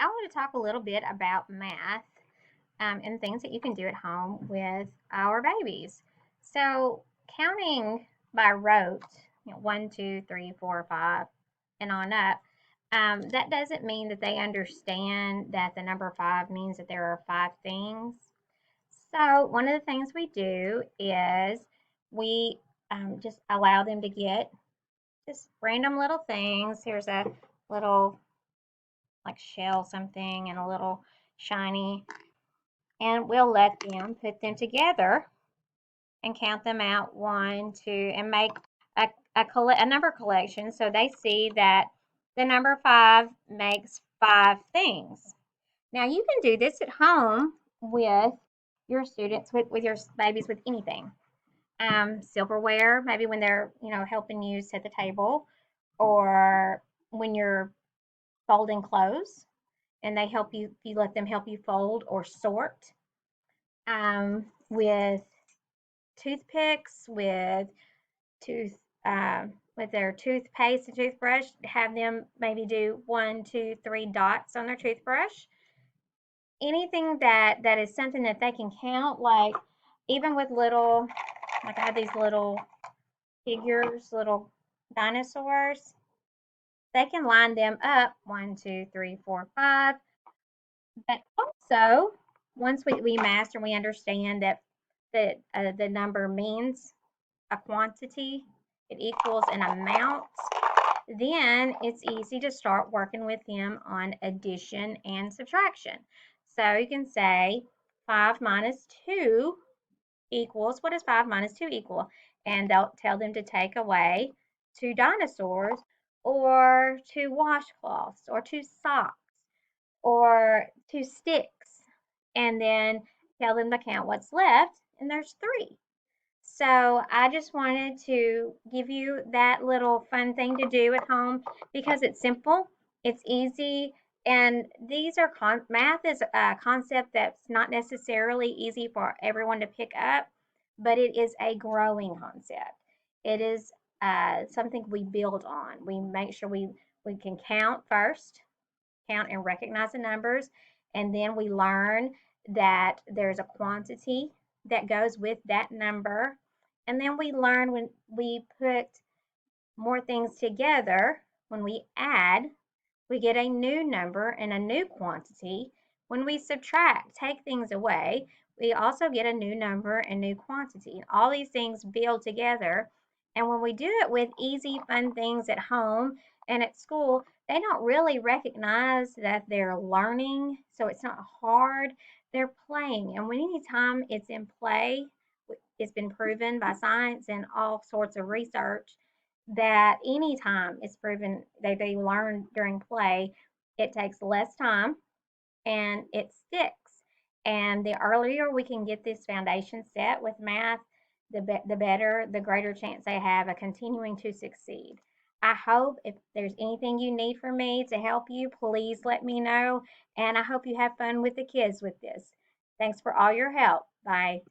I want to talk a little bit about math and things that you can do at home with our babies. So, counting by rote, 1, 2, 3, 4, 5, and on up, that doesn't mean that they understand that the number five means that there are five things. So, one of the things we do is we just allow them to get just random little things. Here's a little like shell something and a little shiny, and we'll let them put them together and count them out one, two, and make a number collection so they see that the number five makes five things. Now you can do this at home with your students, with your babies, with anything. Silverware, maybe when they're helping you set the table, or when you're folding clothes and they help you, you let them help you fold or sort, with toothpicks, tooth with their toothpaste and toothbrush. Have them maybe do 1, 2, 3 dots on their toothbrush. Anything that is something that they can count, like even with little, like I have these little figures, little dinosaurs. They can line them up 1, 2, 3, 4, 5. But also, once we master and we understand that the number means a quantity, it equals an amount, then it's easy to start working with them on addition and subtraction. So you can say 5 minus 2 equals, what does 5 minus 2 equal? And they'll tell them to take away 2 dinosaurs, or 2 washcloths, or 2 socks, or 2 sticks, and then tell them to count what's left, and there's 3. So I just wanted to give you that little fun thing to do at home because it's simple, it's easy, and these are math is a concept that's not necessarily easy for everyone to pick up, but it is a growing concept. It is something we build on. We make sure we can count first, count and recognize the numbers, and then we learn that there's a quantity that goes with that number. And then we learn when we put more things together, when we add, we get a new number and a new quantity. When we subtract, take things away, we also get a new number and new quantity. All these things build together. And when we do it with easy, fun things at home and at school, they don't really recognize that they're learning. So it's not hard. They're playing. And when anytime it's in play, it's been proven by science and all sorts of research that anytime it's proven that they learn during play, it takes less time and it sticks. And the earlier we can get this foundation set with math, the better, the greater chance they have of continuing to succeed. I hope if there's anything you need from me to help you, please let me know. And I hope you have fun with the kids with this. Thanks for all your help. Bye.